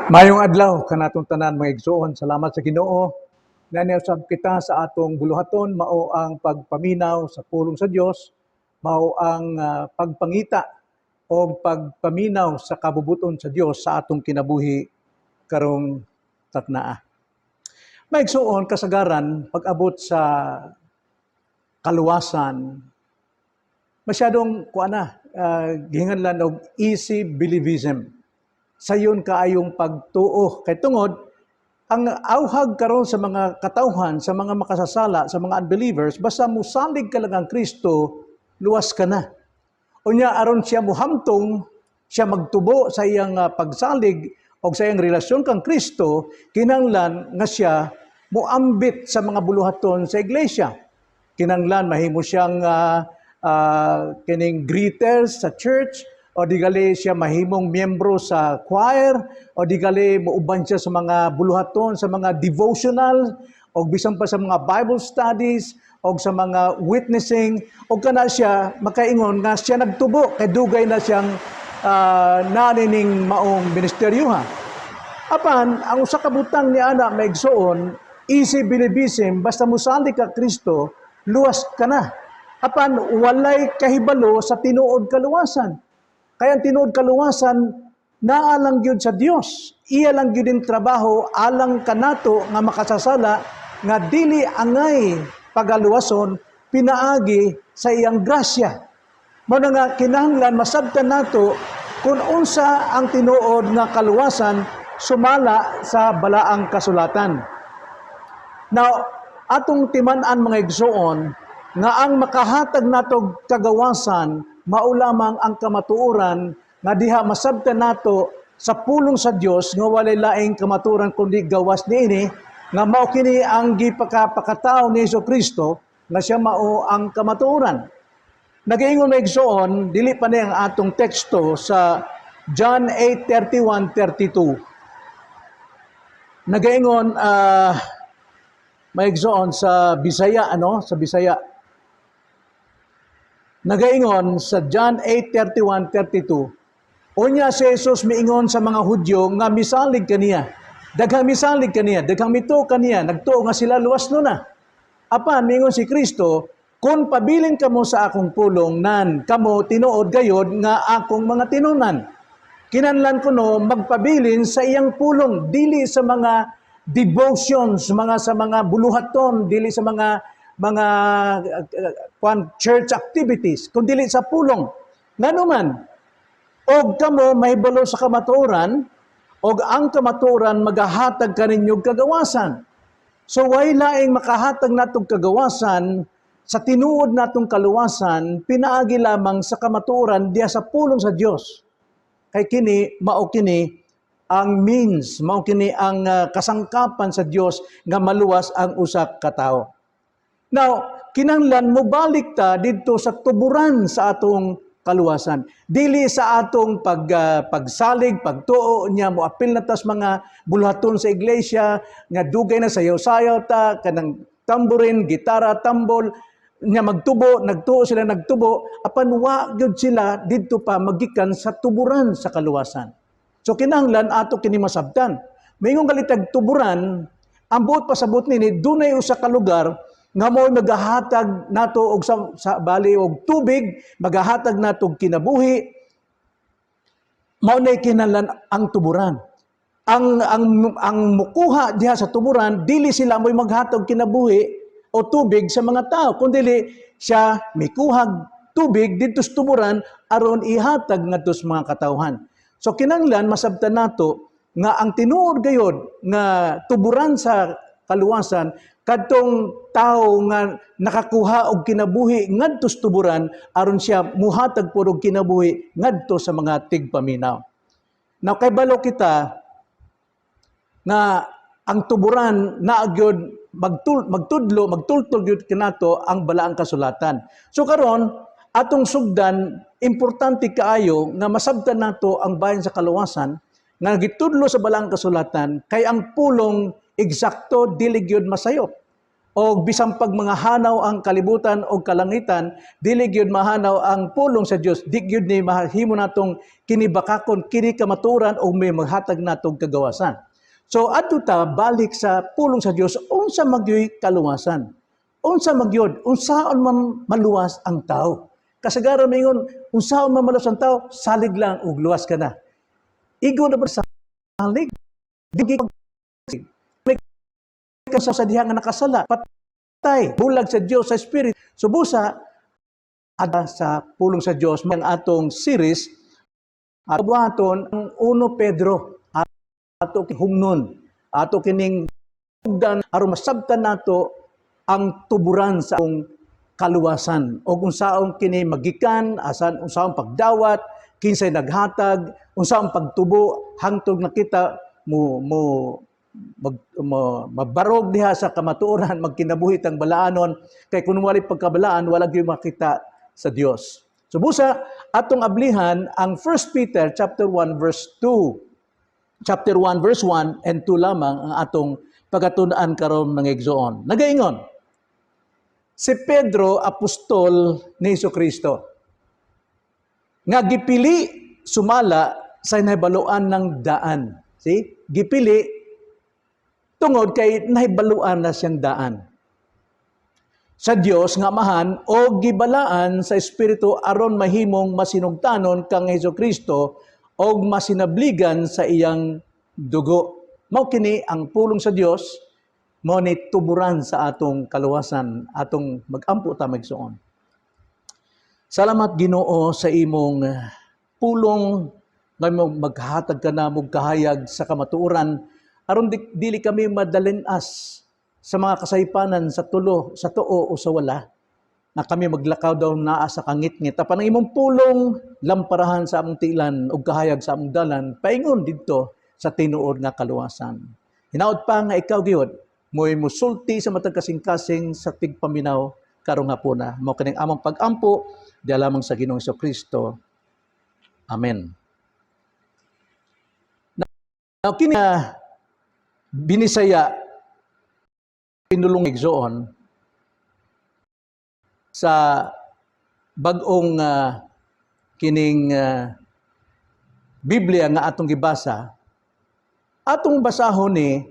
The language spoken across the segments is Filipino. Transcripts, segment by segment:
Mayong adlaw kanatong tanan mga igsoon. Salamat sa Ginoo nga niusab kita sa atong buluhaton mao ang pagpaminaw sa pulong sa Dios, mao ang pagpangita o pagpaminaw sa kabubuton sa Dios sa atong kinabuhi karong taknaa. Maigsoon kasagaran pag-abot sa kaluwasan masyadong gihinganlan og easy believism. Sayon kaayong pagtuo kay tungod ang auhag karon sa mga katawhan, sa mga makasasala, sa mga unbelievers, basta musalig ka lang ang Kristo, luwas ka na. Unya aron siya muhamtong, siya magtubo sa iyang pagsalig o sa iyang relasyon kang Kristo, kinahanglan nga siya muambit sa mga buluhaton sa iglesia. Kinahanglan mahimo siyang kining greeters sa church, o di gali siya mahimong miyembro sa choir, o di gali muuban siya sa mga buluhaton, sa mga devotional, o bisan pa sa mga Bible studies, o sa mga witnessing, o kana siya makaingon nga siya nagtubo, kay dugay na siyang nanining maong ministeryoha. Apan, ang usa ka butang ni ana maigsoon, easy believism, basta musali ka Kristo, luwas ka na. Apan, walay kahibalo sa tinuod kaluwasan. Kaya ang tinuod kaluwasan, naalang gyud sa Dios. Iya lang gyud din trabaho alang kanato nga makasasala nga dili angay pagaluwason pinaagi sa iyang grasya. Mao nga kinahanglan masabtan nato kung unsa ang tinuod nga kaluwasan sumala sa balaang kasulatan. Now, atong timan-an mga igsoon nga ang makahatag natog kagawasan mao lamang ang kamatuoran nga diha masabtan nato sa pulong sa Dios nga walay laing kamatuoran kundi gawas niini nga mao kini ang gipakapakatao ni Hesukristo nga siya mao ang kamatuoran. Nagaingon may igsoon dili pa ni ang atong teksto sa John 8:31-32. Nagaingon may igsoon sa Bisaya sa Bisaya. Nagaingon sa John 8:31-32. Unya si Jesus miingon sa mga Hudyo nga misalig kaniya. Daghang misalig kaniya, daghang mituo kaniya, nagtuo nga sila luwas no na. Apan miingon si Kristo, kung pabilin kamo sa akong pulong nan kamo tinuod gayod nga akong mga tinunan. Kinahanglan kuno magpabilin sa iyang pulong, dili sa mga devotions, sa mga buluhaton, dili sa mga church activities, kundi sa pulong. Nganuman, og kamo mahibalo sa kamatuoran, og ang kamatuoran magahatag kaninyong kagawasan. So way laing makahatag natong kagawasan sa tinuod natong kaluwasan, pinaagi lamang sa kamatuoran diya sa pulong sa Dios. Kay kini mao kini ang means, mao kini ang kasangkapan sa Dios nga maluwas ang usa ka tawo. Now, kinahanglan mo balik ta dito sa tuburan sa atong kaluwasan. Dili sa atong pagsalig, pagtuo niya mo apil na tas mga buluhaton sa iglesia nga dugay na sayaw-sayaw ta kanang tamborin, gitara, tambol nya nagtuo sila apan wa gyud sila didto pa magikan sa tuburan sa kaluwasan. So kinahanglan ato kini masabtan. Mayong kalitag tuburan, ang buot pasabot nini dunay usa ka lugar nga mo magahatag nato og sa bali og tubig, magahatag nato og kinabuhi. Mao nay kinahanglan ang tuburan. Ang mukuha diha sa tuburan dili sila moy maghatag kinabuhi o tubig sa mga tao, kundi siya mikuhag tubig didto sa tuburan aron ihatag ngadto sa mga katawhan. So kinahanglan masabtan nato nga ang tinuod gayod nga tuburan sa kaluwasan kadtong tao nga nakakuha og kinabuhi ngadto sa tuburan aron siya muhatag pud og kinabuhi ngadto sa mga tigpaminaw. Now kay balo kita nga ang tuburan naa gyud magtultol gyud kanato ang balaang kasulatan. So karon atong sugdan importante kaayo nga masabtan nato ang bahin sa kaluwasan nga gitudlo sa balaang kasulatan kay ang pulong eksakto dili gyud masayop. o bisang pag mga hanaw ang kalibutan o kalangitan, dili gyud mahanaw ang pulong sa Dios, di gyud ni mahimo natong kinibakakon, kini kamaturan o may maghatag natong kagawasan. So adto ta balik sa pulong sa Dios, unsa magyoy kaluwasan? Unsa magyod? Unsaon man maluwas ang tao? Kasagaran mingon, unsaon man maluwas ang tao? Salig lang ug luwas ka na. Igo na ba salig? Digi ka sa diha nga nakasala, patay, bulag sa Dios sa Spirit. So busa ada sa pulong sa Dios ang atong series at buhaton ang 1 Pedro ato humnon, ato kining ugdan aron masabtan nato ang tuburan sa akong kaluwasan o kung saong kini magikan, asan unsaong pagdawat, kinsay naghatag, unsaong pagtubo hangtod nakita mabarog diha sa kamatuoran, magkinabuhit ang balaanon, kay kung wali pagkabalaan, wala gyud makita sa Dios. So busa, atong ablihan ang 1 Peter chapter 1 verse 2. Chapter 1 verse 1 and 2 lamang ang atong pagatunan karon mga igsoon. Nagaingon, si Pedro, apostol ni Jesucristo, nga gipili sumala sa nahibaluan ng daan. See? Gipili tungod kay nahibaluan na siyang daan sa Dios nga Amahan o gibalaan sa Espiritu aron mahimong masinugtanon kang Jesucristo o masinabligan sa iyang dugo. Mao kini ang pulong sa Dios, mao ni tuburan sa atong kaluwasan, atong magampo ta magsuon. Salamat Ginoo sa imong pulong nga maghatag ka na mog kahayag sa kamatuoran aron dili kami madalinas sa mga kasaypanan sa tulo, sa tuo o sa wala, na kami maglakaw daw naa sa kangit-ngit. Apan ang imong pulong lamparahan sa among tilan ug kahayag sa among dalan paingon didto sa tinuod nga kaluwasan. Hinaot pa nga ikaw gyud mo'y musulti sa matag kasing-kasing sa tigpaminaw karong hapuna. Mao kining among pag-ampo di lamang sa Ginoong Jesucristo. Amen. Now kini binisaya pinulong igsoon sa bag-ong kining Biblia nga atong gibasa, atong basahon ni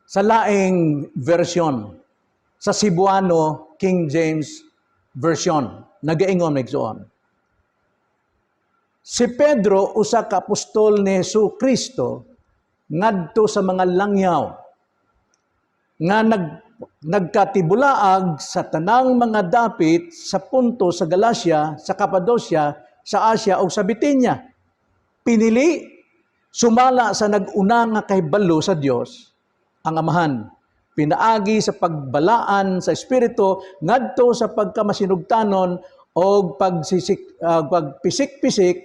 sa laing version, sa Cebuano King James Version. Nagaingon igsoon, si Pedro, usa ka apostol ni Jesucristo, ngadto sa mga langyaw, nga nagkatibulaag sa tanang mga dapit sa Punto, sa Galacia, sa Cappadocia, sa Asia o sa Bitinia. Pinili, sumala sa nag-una nga kahibalo sa Dios, ang Amahan. Pinaagi sa pagbalaan sa Espiritu, ngadto sa pagkamasinugtanon o pagpisik-pisik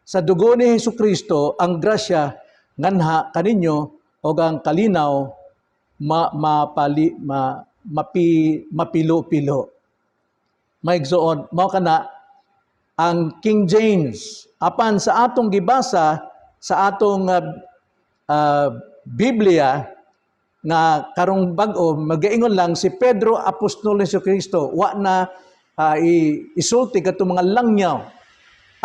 sa dugo ni Jesucristo, ang grasya nganha kaninyo o ang kalinaw mapilo-pilo. Maigsoon, mao kana ang King James. Apan sa atong gibasa sa atong Biblia nga karong bag-o, magaingon lang si Pedro, apostol ni Jesucristo, wa na isulti katong mga langyaw.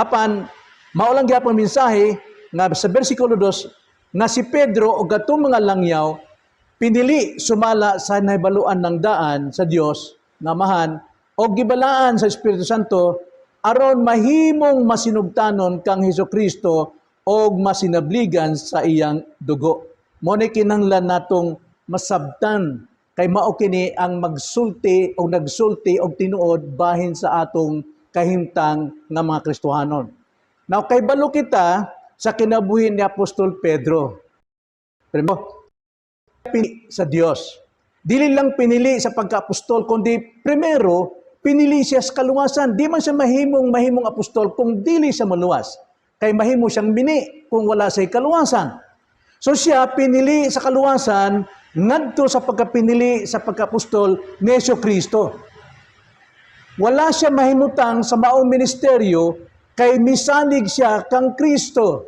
Apan maulang gyapon mensahe nga sa bersikulo 2 nga si Pedro o gatong mga langyaw pinili sumala sa nahibaluan ng daan sa Dios nga Amahan o gibalaan sa Espiritu Santo aron mahimong masinugtanon kang Jesucristo o masinabligan sa iyang dugo. Mo ni kinahanglan natong masabtan kay mao kini ang magsulti o nagsulti og tinuod bahin sa atong kahimtang nga mga Kristohanon. Now, kay balo kita sa kinabuhi ni Apostol Pedro. Pero, pinili sa Dios. Dili lang pinili sa pagka-apostol, kundi primero, pinili siya sa kaluwasan. Di man siya mahimong apostol kung dili siya maluwas. Kay mahimo siyang bini kung wala siya'y kaluwasan. So siya pinili sa kaluwasan, ngadto sa pagkapinili sa pagka-apostol ni Jesucristo. Wala siya mahimutang sa maong ministeryo kay misalig siya kang Kristo.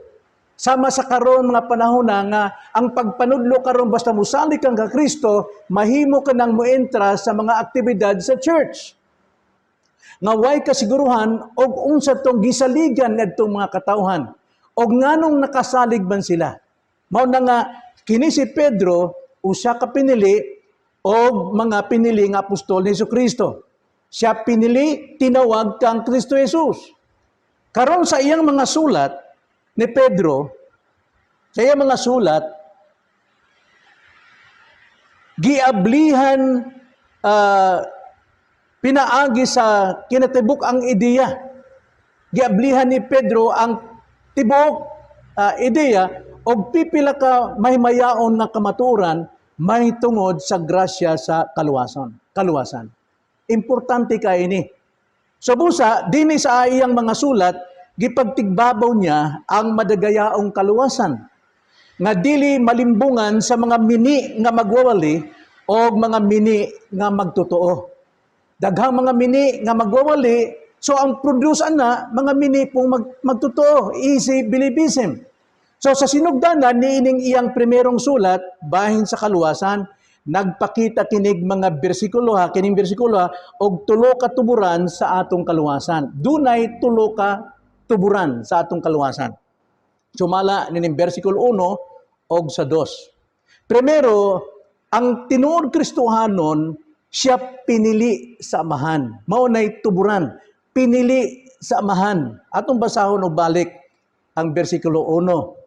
Sama sa karon mga panahon na nga ang pagpanudlo karon basta musali kang ka Kristo, mahimo ka nang moentra sa mga aktibidad sa church. Nga way kasiguruhan og unsa tong gisaligan ngadtong mga katawhan og nganong nakasalig man sila. Mao na nga kini si Pedro usa ka pinili og mga pinili nga apostol ni Jesucristo. Siya pinili, tinawag kang Kristo Jesus. Karon sa iyang mga sulat ni Pedro, sa iyang mga sulat, giablihan, pinaagi sa kinatibuk ang ideya. Giablihan ni Pedro ang tibok ideya o pipila ka mahimayaon na kamaturan may tungod sa grasya sa kaluwasan. Importante ka ini. Sa busa, dinhi sa iyang mga sulat, gipagtigbabaw niya ang madagayaong kaluwasan nga dili malimbungan sa mga mini nga magwawali o mga mini nga magtotoo. Daghang mga mini nga magwawali, so ang produce na mga mini pong magtotoo, easy believism. So sa sinugdanan niining iyang primerong sulat bahin sa kaluwasan, nagpakita kining mga kining bersikulo og tulo ka tuburan sa atong kaluwasan. Dunay tulo ka tuburan sa atong kaluwasan. Sumala nining bersikulo 1 og sa 2. Primero, ang tinuod Kristohanon siya pinili sa amahan. Mao nay tuburan, pinili sa amahan. Atong basahon og balik ang bersikulo 1.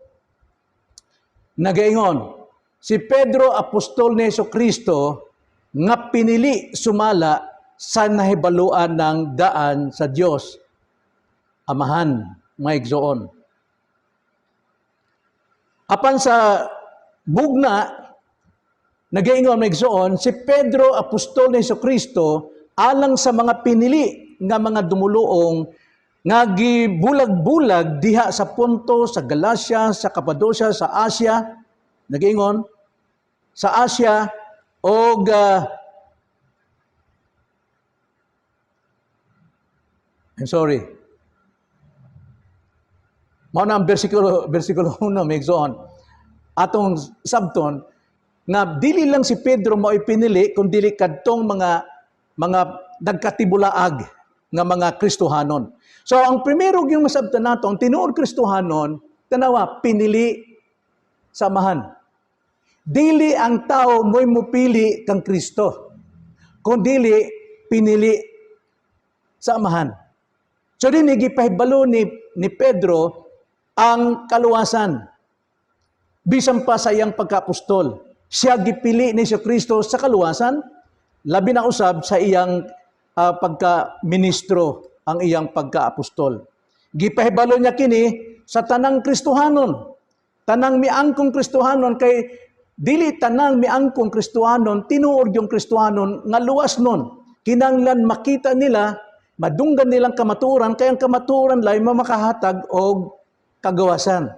Nagaingon, si Pedro, apostol ni Jesucristo, nga pinili sumala sa nahibaluan ng daan sa Dios, amahan, mga igsoon. Apan sa bugna, nagaingon mga igsoon, si Pedro, apostol ni Jesucristo, alang sa mga pinili nga mga dumuluong nga gibulag-bulag diha sa Ponto, sa Galacia, sa Cappadocia, sa Asia, nagaingon, sa Asia o mao na ang bersikulo 1 may igsoon. Atong sabton nga dili lang si Pedro mao ipinili kun dili kadtong mga nagkatibulaag nga mga Kristohanon. So ang primero gyud masabtan nato ang tinuod Kristohanon tanawa pinili samahan. Dili ang tao mo'y mupili kang Kristo, kundi pinili sa amahan. So din gipahibalo ni Pedro ang kaluwasan. Bisan pa sa iyang pagkaapostol, siya gipili ni Jesucristo sa kaluwasan, labi na usab sa iyang pagka-ministro, ang iyang pagka-apostol. Gipahibalo niya kini sa tanang Kristohanon. Tanang miangkong Kristohanon kay dili tanang miangkong Kristohanon, tinuod yung Kristohanon nga luwas nun. Kinanglan makita nila, madunggan nilang kamaturan, kaya ang kamaturan lay mamakahatag og kagawasan.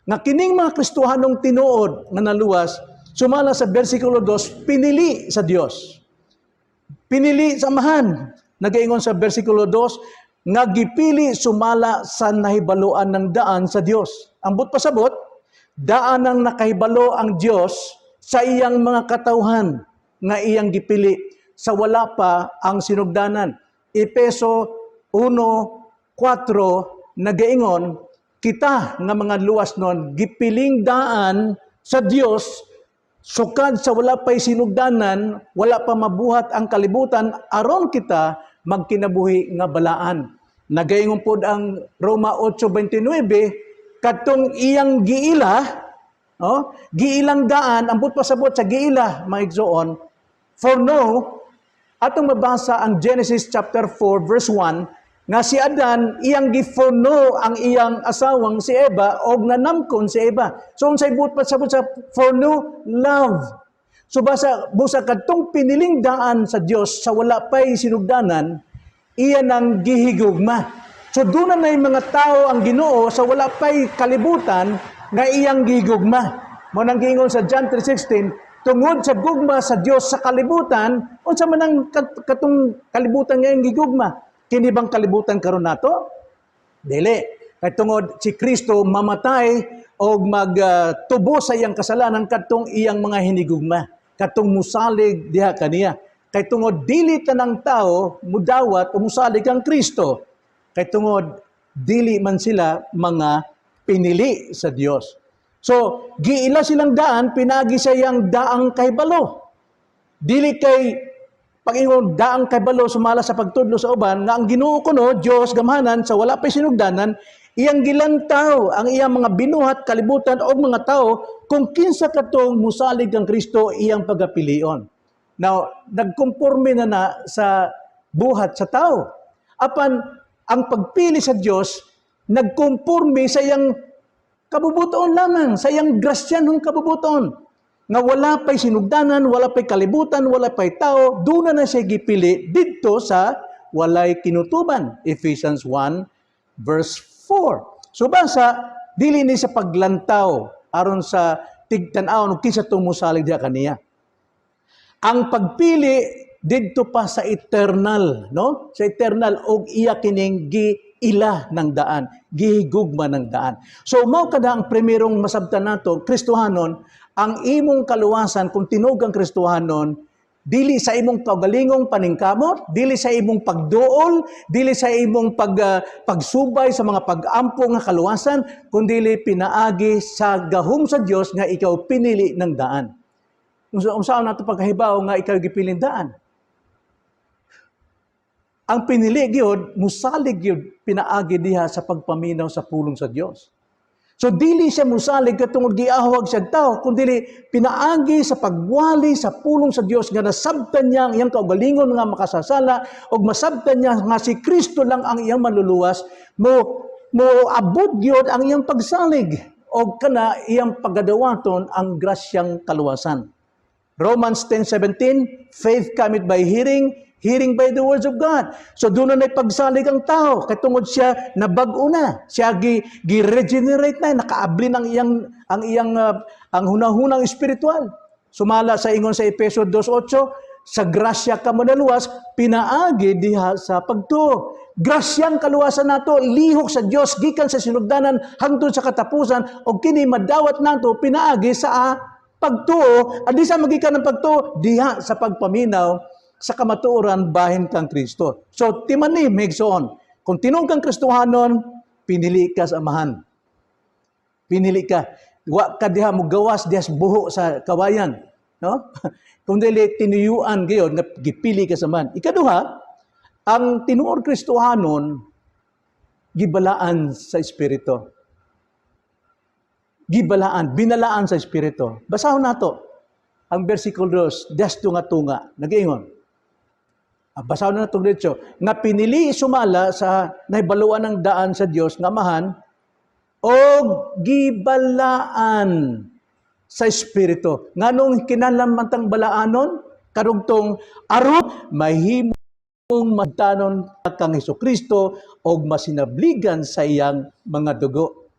Nga kining mga Kristohanong tinuod nga naluwas, sumala sa bersikulo 2, pinili sa Dios. Pinili sa amahan. Nagaingon sa bersikulo 2, nga gipili sumala sa nahibaluan ng daan sa Dios. Ang pasabot, daan ang nakahibalo ang Dios sa iyang mga katawhan nga iyang gipili sa wala pa ang sinugdanan. Efeso 1:4 nagaingon, kita nga mga luwas nun gipiling daan sa Dios sukad sa wala pa'y sinugdanan, wala pa mabuhat ang kalibutan aron kita magkinabuhi nga balaan. Nagaingon pod ang Roma 8:29 katong iyang giila, giilang daan, ambot pasabot sa giila, mga igsoon, for no, atong mabasa ang Genesis chapter 4, verse 1, nga si Adan, iyang giforno ang iyang asawang si Eva, o nanamkon si Eva. So, unsay but pasabot sa forno, love. So, busa katong piniling daan sa Dios sa wala pa'y sinugdanan, iyan ang gihigugma. So doon na yung mga tao ang Ginoo sa wala pa'y kalibutan nga iyang gigugma. Mo nang giingon sa John 3:16, tungod sa gugma sa Dios sa kalibutan, unsa man ang katong kalibutan nga iyang gigugma? Kini bang kalibutan karon nato? Dili. Kay tungod si Kristo mamatay o magtubo sa iyang kasalanan katong iyang mga hinigugma, katong musalig diha kaniya. Kay tungod dili tanang tao mudawat o musalig ang Kristo. Kay tungod dili man sila mga pinili sa Dios. So, giila silang daan, pinagi sa iyang daang kahibalo. Dili kay Pag-ingon, daang kabalo sumala sa pagtudlo sa uban, nga ang Ginoo kuno, Diyos, gamhanan, sa wala pa'y sinugdanan, iyang gilantaw ang iyang mga binuhat, kalibutan, o mga tao, kung kinsa katong musalig ang Kristo, iyang pagapilion. Now, nagkumporme na sa buhat sa tao. Apan, ang pagpili sa Diyos, nagkumporme sa iyang kabubuton lamang, sa iyang grasyanong kabubuton. Nga wala pa'y sinugdanan, wala pa'y kalibutan, wala pa'y tao, doon na siya gipili dito sa walay kinutuban. Ephesians 1 verse 4. So basa, dili ni sa paglantaw aron sa tigtanaw no kinsa tong musalig diha kaniya. Ang pagpili didto pa sa eternal, no? Sa eternal og iya kining giila ng daan, gihigugma ng daan. So mao kada ang primerong masabtan nato, Kristohanon, ang imong kaluwasan kung tinuog ang Kristohanon, dili sa imong kaugalingong paningkamot, dili sa imong pagduol, dili sa imong pagsubay sa mga pag-ampo nga kaluwasan, kundi pinaagi sa gahom sa Dios nga ikaw pinili ng daan. Unsaon nato pagkahibaw nga ikaw gipiling daan? Ang pinili gyud, musalig gyud pinaagi diha sa pagpaminaw sa pulong sa Dios. So dili siya musalig katungod giahawag siya tao, kundi pinaagi sa pagwali sa pulong sa Dios nga nasabtan niya ang iyang kaugalingon nga makasasala o masabtan niya nga si Kristo lang ang iyang maluluwas, mo abot gyud ang iyang pagsalig o kana iyang pagadawaton ang grasyang kaluwasan. Romans 10:17, faith cometh by hearing, hearing by the words of God. So doon na pagsalig ang tao, katungod siya nabag-o na, siya gi-regenerate na, nakaabli ng ang hunahunang espiritual. Sumala sa ingon sa Efeso 2:8, sa grasya ka manaluwas, pinaagi diha sa pagtuo. Grasyang kaluwasan nato, lihok sa Dios gikan sa sinugdanan hangtod sa katapusan, o kini madawat nato pinaagi sa pagtuo, adi sa magikan ng pagtuo diha sa pagpaminaw sa kamatuoran bahin kang Kristo. So, timani, megsoon. Kung tinuog kang Kristohanon, pinili ka sa amahan. Pinili ka. Wa ka diha mo gawas diha buho sa kawayan. No? Kung dili tinuyuan gayon, nga gipili ka sa amahan. Ikaduha, ang tinuod Kristohanon, gibalaan sa Espiritu. Gibalaan, binalaan sa Espiritu. Basahon nato ang versikulo 2, das tunga-tunga. Nag-iingon. Basaw na itong dito, nga pinili sumala sa nahibaluan ng daan sa Dios nga amahan, o gibalaan sa Espiritu. Nga nung kinalamantang balaanon, karugtong arot, mahimong magtanon kang Hesukristo, o masinabligan sa iyang mga dugo.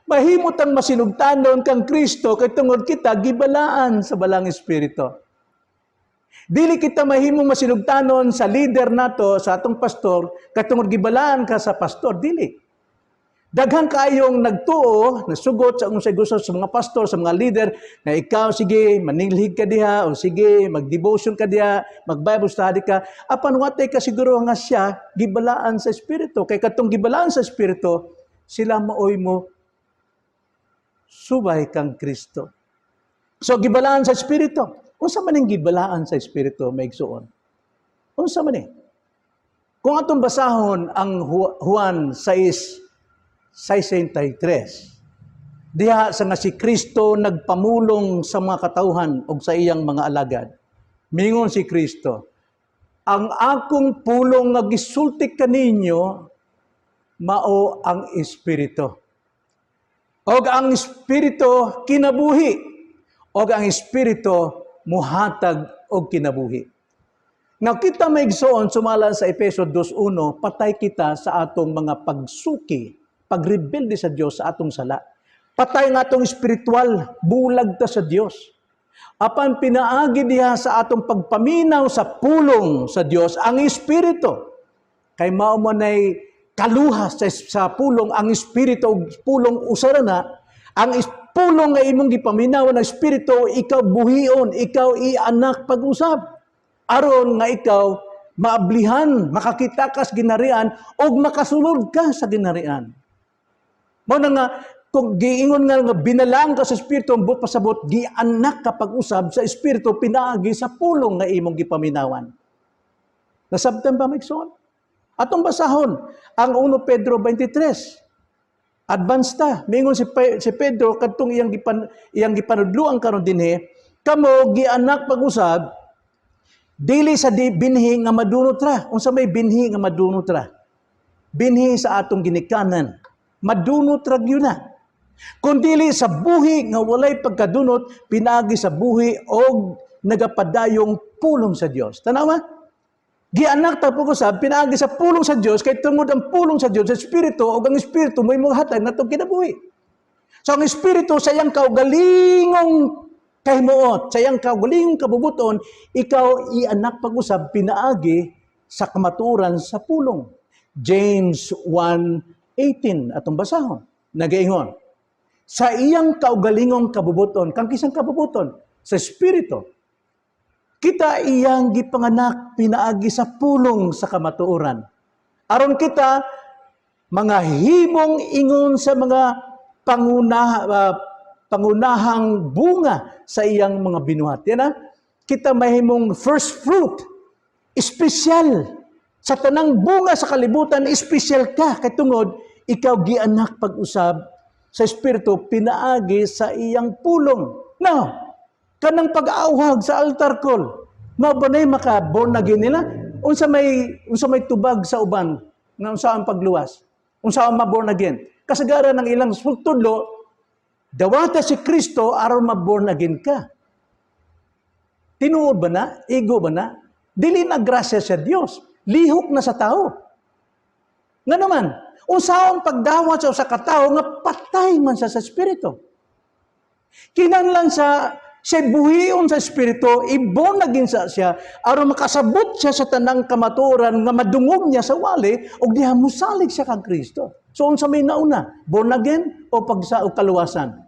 Mahimot ang masinugtanon kang Kristo, kay tungod kita, gibalaan sa balang Espiritu. Dili kita mahimong masinugtanon sa leader nato, sa atong pastor, katungod gibalaan ka sa pastor, dili. Daghang kayong nagtuo, nasugot sa unsay gusto sa mga pastor, sa mga leader, na ikaw, sige, manilhig ka diha, o sige, mag-devotion ka diha, mag-Bible study ka, apan watay ka siguro nga siya, gibalaan sa Espiritu. Kay katong gibalaan sa Espiritu, sila maoy mo, subay kang Kristo. So, gibalaan sa Espiritu. Unsa man ang gibalaan sa Espiritu, maigsuon? Unsa man Kung atong basahon ang Juan 6:63, diha sa nga si Kristo nagpamulong sa mga katawhan o sa iyang mga alagad. Mingon si Kristo, ang akong pulong nga gisulti kaninyo, mao ang Espiritu. Og ang Espiritu kinabuhi, og ang Espiritu muhatag og kinabuhi. Now, kita maigsoon, sumala sa Efeso 2:1, patay kita sa atong mga pagsuki, pagrebelde sa Dios sa atong sala. Patay nga atong espiritual, bulag ta sa Dios. Apan pinaagi diha sa atong pagpaminaw sa pulong sa Dios, ang Espiritu. Kay mao man ay kaluhas sa pulong ang espiritu ug pulong usarana, ang pulong nga imong gipaminawan ng espiritu, ikaw buhion, ikaw ianak pag-usab. Aron nga ikaw maablihan, makakita ka sa ginarian o makasulod ka sa ginarian. Mao na nga, kung giingon nga binalaan ka sa espiritu, ang buot pasabot, gianak ka pag-usab sa espiritu, pinaagi sa pulong nga imong gipaminawan. Nasabtan ba, Migson? Atong basahon, ang 1 Pedro 23. Advance ta. Mingon si Pedro, kadtong iyang gipanudluan karon dinhi, kamo gianak pag-usab, dili sa binhi nga madunot ra. Unsa may binhi nga madunot ra? Binhi sa atong ginikanan. Madunot ra gyud na. Kung dili sa buhi nga walay pagkadunot, pinagi sa buhi o nagapadayong pulong sa Dios. Tanawa? Gianak ta pag-usab, pinagi sa pulong sa Dios, kay tungod ang pulong sa Dios sa espiritu o ang espiritu mo imong hatag natong kinabuhi. So ang espiritu sayang kaugalingong kahimuot, sayang kaugalingong kabubuton, ikaw ianak pag-usab pinaagi sa kamaturan sa pulong. James 1:18 atong basahon. Nagaingon, sa iyang kaugalingong kabubuton, kang kisang kabubuton, sa espiritu, kita iyang gipanganak pinaagi sa pulong sa kamatuoran. Aron kita mga himong ingon sa mga pangunahang bunga sa iyang mga binuhat. Yan na, kita mahimong first fruit, espesyal. Sa tanang bunga sa kalibutan, espesyal ka. Kay tungod, ikaw gianak pag-usab sa espiritu, pinaagi sa iyang pulong. Now, kanang pag-auhag sa altar call, mabanay maka-born again nila? Unsa may tubag sa uban, nga unsa ang pagluwas? Unsa ang ma-born again? Kasagaran ng ilang tudlo, dawata si Kristo aron ma-born again ka. Tinuod ba na? Ego ba na? Dili na grasya sa Dios. Lihok na sa tao. Nga naman, unsaon pagdawat sa katao nga patay man sa espiritu. Kinahanglan siya buhion sa espiritu, ibon naging sa siya, aron makasabot siya sa tanang kamatuoran nga madungog niya sa wali ug diha musalig siya kang Kristo. So unsa may nauna, born again o o kaluwasan?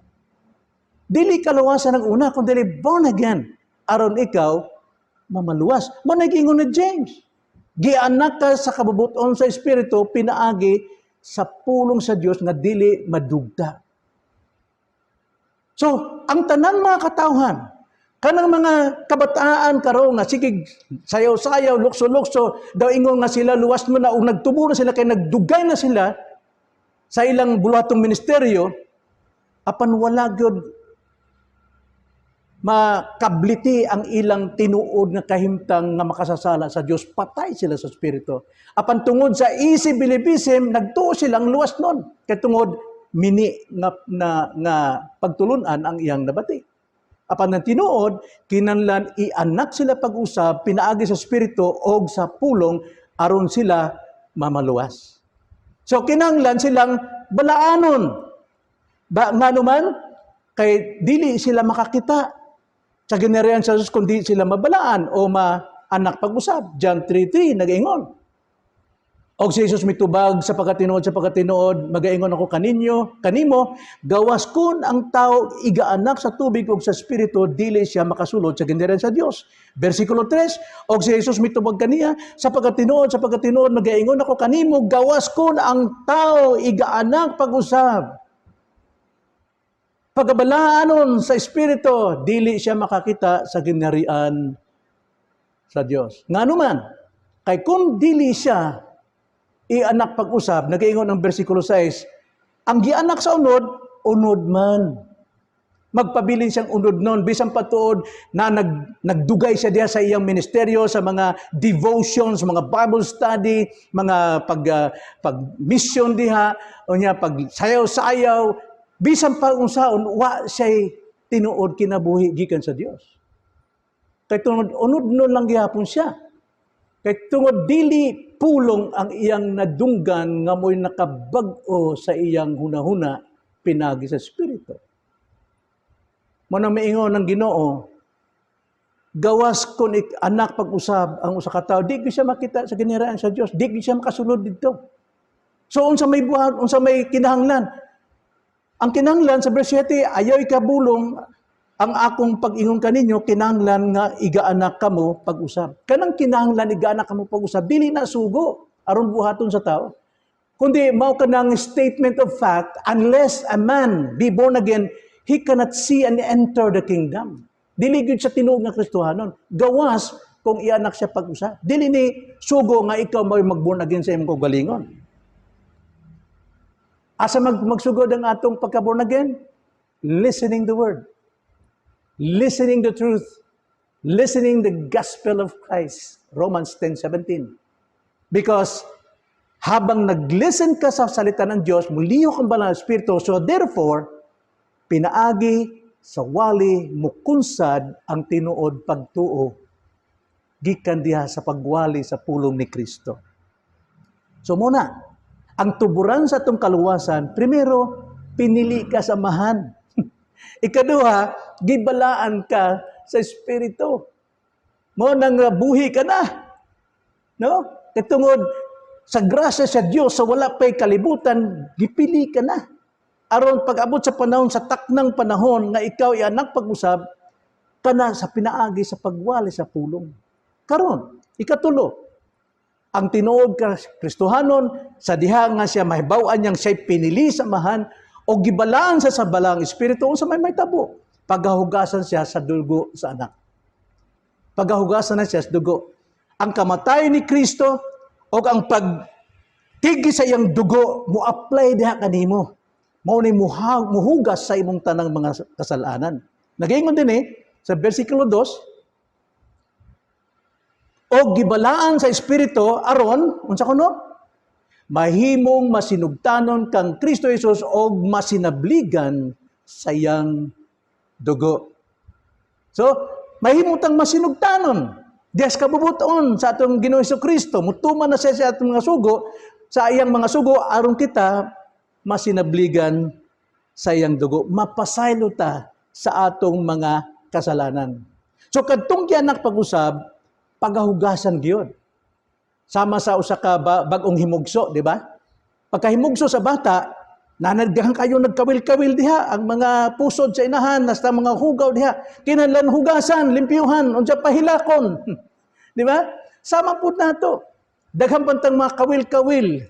Dili kaluwasan ang una, kundi born again aron ikaw mamaluwas. Mo nagingon ni James. Gianak ka sa kabubuton sa espiritu, pinaagi sa pulong sa Dios nga dili madugta. So, ang tanan mga katawhan, kanang mga kabataan karon nga sige sayaw-sayaw, lukso-lukso, daw ingon nga sila luwas mo na o nagtubo na sila kay nagdugay na sila sa ilang bulatong ministeryo, apan wala gyud makabliti ang ilang tinuod nga kahimtang nga makasasala sa Dios, patay sila sa espiritu. Apan tungod sa easy believism, nagtuo silang luwas nun. Kay tungod mini nga pagtulunan ang iyang nabati. Apan ng tinuod, kinahanglan ianak sila pag-usab, pinaagi sa espiritu o sa pulong aron sila mamaluwas. So kinahanglan silang balaanon. Nga naman, kay dili sila makakita sa ginarian sa Jesus kundi sila mabalaan o maanak pag-usab. John 3:3 nagaingon. Og si Jesus mitubag sa pagkatinuod, magaingon ako kanimo, gawas kun ang tao igaanak sa tubig ug sa espiritu, dili siya makasulod sa ginarian sa Dios. Versikulo 3, og si Jesus mitubag kaniya sa pagkatinuod, magaingon ako kanimo, gawas kun ang tao igaanak pag-usab. Pagkabalaanon sa espiritu, dili siya makakita sa ginarian sa Dios. Nganuman, kay kung dili siya ianak pag-usab, nagaingon ang versikulo 6, ang gianak sa unod man. Magpabilin siyang unod nun, bisan patuod na nagdugay siya diya sa iyang ministeryo, sa mga devotions, mga Bible study, mga pag-mission diha, o niya pag-sayaw-sayaw, bisan pa unsaon, wa siya'y tinuod kinabuhi gikan sa Dios. Kay tungod unod nun lang gihapon siya. Kay tungod dili pulong ang iyang nadunggan nga mo'y nakabag-o sa iyang hunahuna pinagi sa espiritu. Mo nang maingon ng Ginoo, gawas kun anak pag-usab ang usa ka tawo, di siya makita sa giniraan sa Dios, di siya makasulod didto. So unsa may buhat, unsa may kinahanglan? Ang kinahanglan sa verse 7, ayaw ikabulong ang akong pag-ingon kaninyo, kinahanglan nga igaanak kamo pag-usab. Kanang kinahanglan igaanak kamo pag-usab, dili na sugo aron buhaton sa tao. Kundi mao kanang statement of fact, unless a man be born again, he cannot see and enter the kingdom. Dili gyud sa tinuod nga Kristohanon. Gawas kung ianak siya pag-usab. Dili ni sugo nga ikaw may mag-born again sa imong kaugalingon. Asa magsugod ang atong pagka-born again? Listening the word. Listening the truth. Listening the gospel of Christ. Romans 10:17. Because habang nag-listen ka sa salita ng Diyos, mulihok ang banal na Espiritu. So therefore, pinaagi sa wali mukunsad ang tinuod pagtuo gikan diha sa pagwali sa pulong ni Kristo. So muna, ang tuburan sa itong kaluwasan, primero, pinili ka samahan. Ikaduha, gibalaan ka sa Espiritu. Mo nang buhi ka na. No? Katungod sa grasya sa Dios, sa wala pa'y kalibutan, gipili ka na. Aron pag-abot sa panahon, sa taknang panahon, nga ikaw ay anak pag-usab, ka na sa pinaagi sa pagwali sa pulong. Karon, ikatulo, ang tinuod ka Kristohanon, sa diha nga siya mahibaw-an niyang siya'y pinili samahan, o gibalaan sa balang Espiritu, o sa may tabo, paghahugasan siya sa dugo sa anak. Paghahugasan na siya sa dugo. Ang kamatayon ni Kristo, o ang pagtigi sa iyang dugo, mo-apply diha kanimo. Mao ni muhugas sa imong tanang mga kasalanan. Nagaingon din sa versikulo 2, o gibalaan sa Espiritu, aron, unsa kuno? Mahimong masinugtanon kang Kristo Jesus og masinabligan sa iyang dugo. So, mahimong tang masinugtanon. Diyas kabubuton sa atong Ginoong Kristo, mutuman na siya sa atong mga sugo, sa iyang mga sugo, aron kita masinabligan sa iyang dugo. Mapasaylo ta sa atong mga kasalanan. So, kadtong anak pag-usab, pagahugasan gyud. Sama sa usa ka bag-ong himugso, di ba? Pagkahimugso sa bata, nanagdahan kayo nagkawil-kawil diha, ang mga pusod sa inahan, nasta mga hugaw diha, kinahanglan hugasan, limpyuhan, unsa pahilakon. Di ba? Sama pud nato. Daghang bantang mga kawil-kawil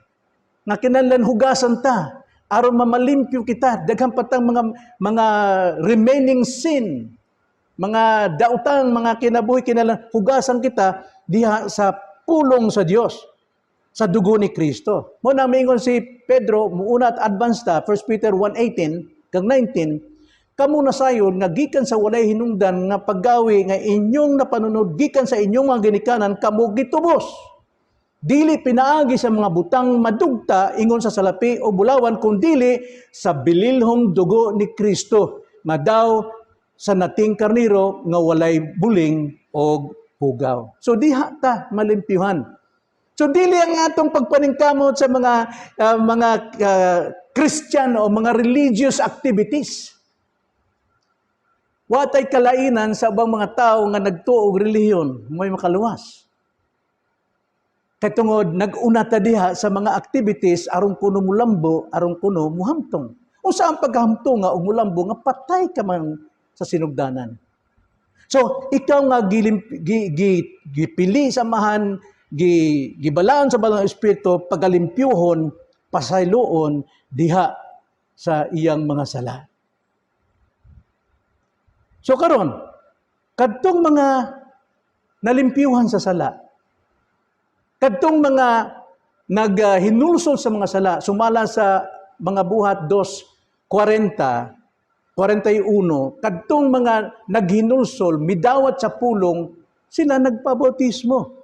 nga kinahanglan hugasan ta aron mamalimpyo kita. Daghang patang mga remaining sin, mga daotang, mga kinabuhi kinahanglan hugasan kita diha sa pulong sa Dios, sa dugo ni Kristo. Mo na mingon si Pedro, muuna at advance ta, 1 Peter 1:18 kag 19, kamo na sayon nga gikan sa walay hinungdan nga paggawi nga inyong napanunod gikan sa inyong mga ginikanan kamo gitubos. Dili pinaagi sa mga butang madugta ingon sa salapi o bulawan, kundili sa bililhong dugo ni Kristo, madaw sa nating karniro nga walay buling o hugaw. So diha ta malimpyuhan. So dili ang atong pagpaningkamot sa mga Christian o mga religious activities. Watay kalainan sa ubang mga tao nga nagtuo og relihiyon, may makaluwas. Kay tungod nag-una ta diha sa mga activities aron kuno mulambo, aron kuno muhamtong. Unsa ang paghamtong nga og mulambo nga patay ka man sa sinugdanan. So ikaw nga gipili samahan, gibalaan sa balang Espiritu, pagalimpyuhon, pasayloon diha sa iyang mga sala. So karon, kadtong mga nalimpyuhan sa sala, kadtong mga naghinulsol sa mga sala, sumala sa mga buhat 2:40, 41, kadtong mga naghinulsol, midawat sa pulong, sila nagpabautismo.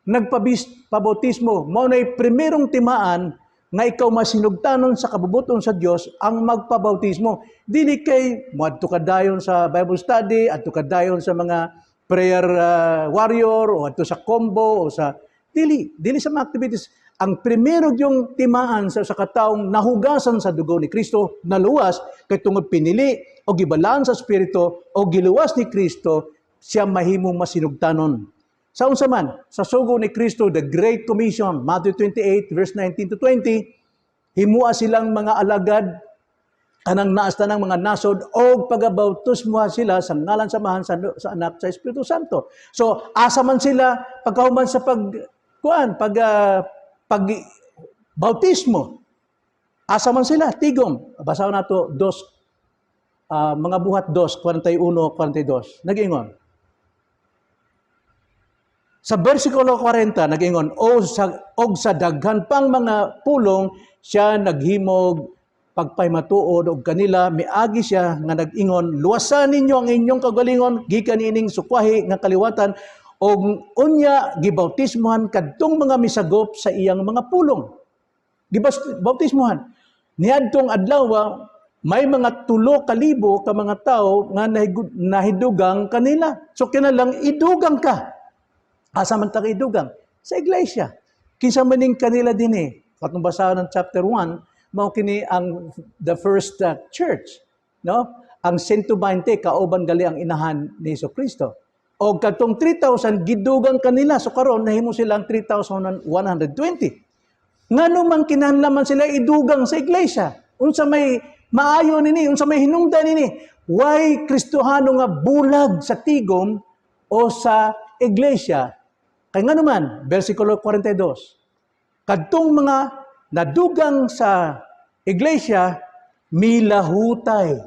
Nagpabautismo. Mao na'y primerong timaan nga ikaw masinugtanon sa kabubuton sa Dios ang magpabautismo. Dili kay moadto ka dayon sa Bible study, adto ka dayon sa mga prayer warrior o adto sa combo o sa dili sa mga activities. Ang primero yung timaan sa kataong nahugasan sa dugo ni Kristo, naluwas kay tungod pinili o gibalaan sa Espiritu o giluwas ni Kristo, siya mahimong masinugtanon Sa unsa man, sa sugo ni Kristo, the Great Commission, Matthew 28, verse 19 to 20, himua silang mga alagad, kanang naasta ng mga nasod, o pagabautismuha sila sa ngalan samahan sa anak sa Espiritu Santo. So, asa man sila, pagkahuman sa bautismo, asa man sila, tigom. Basaw na to, mga buhat 2:41-42. Nag-ingon. Sa versikulo 40, nag-ingon, og sa daghan pang mga pulong, siya naghimog pagpahimatuod og kanila, miagi siya nga nag-ingon, luwasan ninyo ang inyong kagalingon, gikan ining sukwahi nga kaliwatan, og unya gibautismuhan kadtong mga misagop sa iyang mga pulong. Gibautismuhan. Niadtong adlaw, may mga 3,000 ka mga tao nga nahidugang kanila. So kinalang idugang ka. Asa man ta idugang? Sa iglesia. Kinsa maning kanila dinhi. Katong basahan ng chapter 1, mao kini ang the first church, no? Ang 120 kauban gali ang inahan ni Jesucristo. O katong 3,000 gidugang kanila, so karon nahimo silang 3,120. Ngano man kinahanglan sila idugang sa iglesia? Unsa may maayo nini, unsa may hinungdan nini? Why Kristohano nga bulag sa tigom o sa iglesia? Kay ngano man, versikulo 42. Kadtong mga nadugang sa iglesia, milahutay.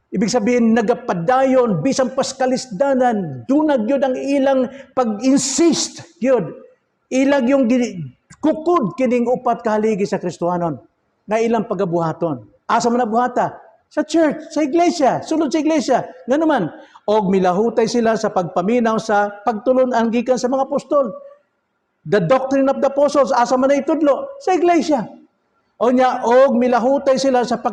Ibig sabihin, nagapadayon, bisang paskalisdanan, dunag yun ang ilang pag-insist, yun. Ilag yung kukod kining upat kahaligi sa Kristohanon, nga ilang pagabuhaton. Asa man nabuhata? Sa church, sa iglesia, sulod sa iglesia. Nga naman, og milahutay sila sa pagpaminaw sa pagtulon ang gikan sa mga apostol. The doctrine of the apostles, asa man na itudlo? Sa iglesia. O niya, og milahutay sila sa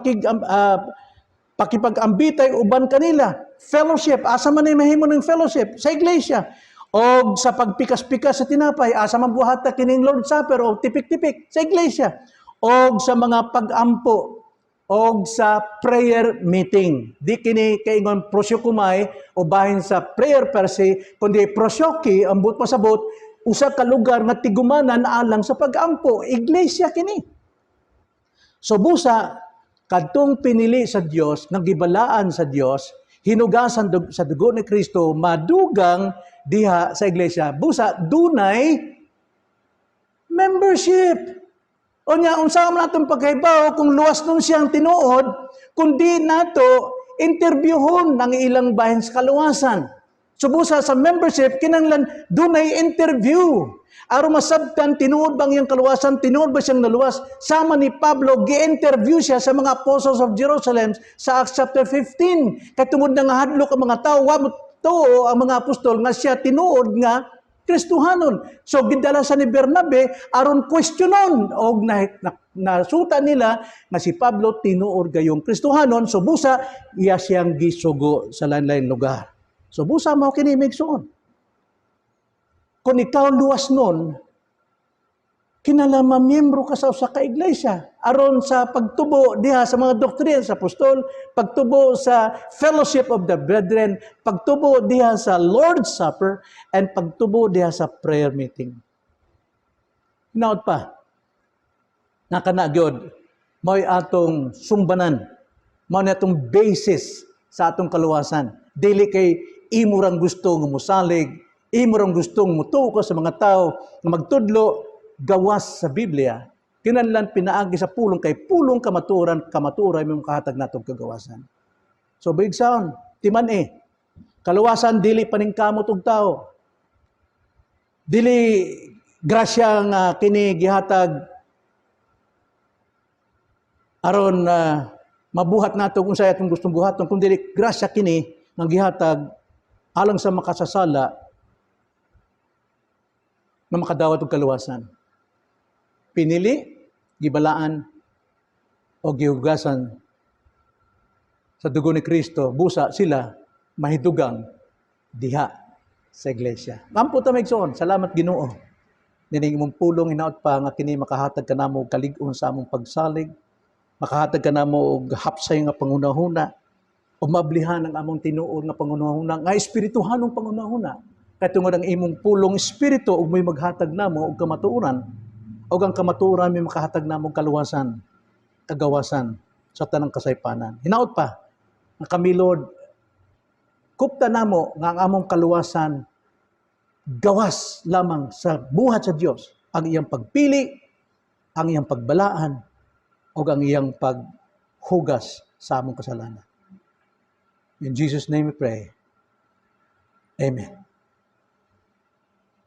pakipag-ambitay uban kanila. Fellowship, asa man ay mahimo ng fellowship? Sa iglesia. O sa pagpikas-pikas sa tinapay, asa man buhata kining Lord's Supper o tipik-tipik? Sa iglesia. O sa mga pag-ampo, o sa prayer meeting. Di kini kaingon prosyo kumay o bahin sa prayer per se, kundi prosyoki, ambot pasabot, usa ka lugar nga tigumanan alang sa pag-ampo. Iglesia kini. So busa, kadtong pinili sa Dios, nagibalaan sa Dios, hinugasan sa dugo ni Kristo, madugang diha sa iglesia. Busa, dunay membership. O niya, unsa man natong pagkaibaw kung luwas nun siyang tinuod, kundi nato interviewhon ang ilang bahin sa kaluwasan. So busa sa membership, kinanglan dunay interview. Aron masabtan, tinuod bang iyang kaluwasan, tinuod ba siyang naluwas? Sama ni Pablo, gi-interview siya sa mga apostles of Jerusalem sa Acts chapter 15. Kaya tungod na nga hadlok ang mga tao, wamot to ang mga apostol nga siya tinuod nga Kristohanon. So gidala sa ni Bernabe aron questionon og nasuta nila nga si Pablo tinuod gayong Kristohanon. So busa iya siyang gisugo sa lain-lain lugar. So busa mao kini migsuon. Kung ikaw luwas nun, kinala miyembro ka sa usa ka iglesia aron sa pagtubo diha sa mga doktrina sa apostol, pagtubo sa fellowship of the brethren, pagtubo diha sa Lord's Supper, and pagtubo diha sa prayer meeting. Hinaot pa, nakanagyod, mao'y atong sumbanan, mao ni atong basis sa atong kaluwasan. Dili kay imurang gusto nga musalig, imurang gustong mutuko sa mga tao nga magtudlo gawas sa Biblia, kinahanglan pinaagi sa pulong kay pulong kamatuoran imong kahatag natong kagawasan. So big sound, timan kaluwasan dili paningkamot og tao. Dili grasya nga kini gihatag aron mabuhat nato kung sa atong gustong buhaton, kung dili grasya kini nga gihatag alang sa makasasala na makadawat og kaluwasan. Pinili, gibalaan, o gihugasan sa dugo ni Kristo, busa sila mahidugang diha sa iglesia. Mampo ta maigsoon, salamat Ginoo. Nining imong pulong hinaot pa nga kini makahatag kanamo og kalig-on sa among pagsalig, makahatag kanamo og hapsay nga pangunahuna, o mablihan ang among tinuod nga pangunahuna, nga espirituhanong pangunahuna. tungod ang imong pulong espiritu ug may maghatag namo og kamatuoran, ug ang kamatuoran may makahatag namo og kaluwasan, kagawasan sa tanang kasaypanan. Hinaot pa nga kami Lord, kupta namo nga ang among kaluwasan gawas lamang sa buhat sa Dios, ang iyang pagpili, ang iyang pagbalaan, o ang iyang paghugas sa among kasalanan. In Jesus' name we pray. Amen.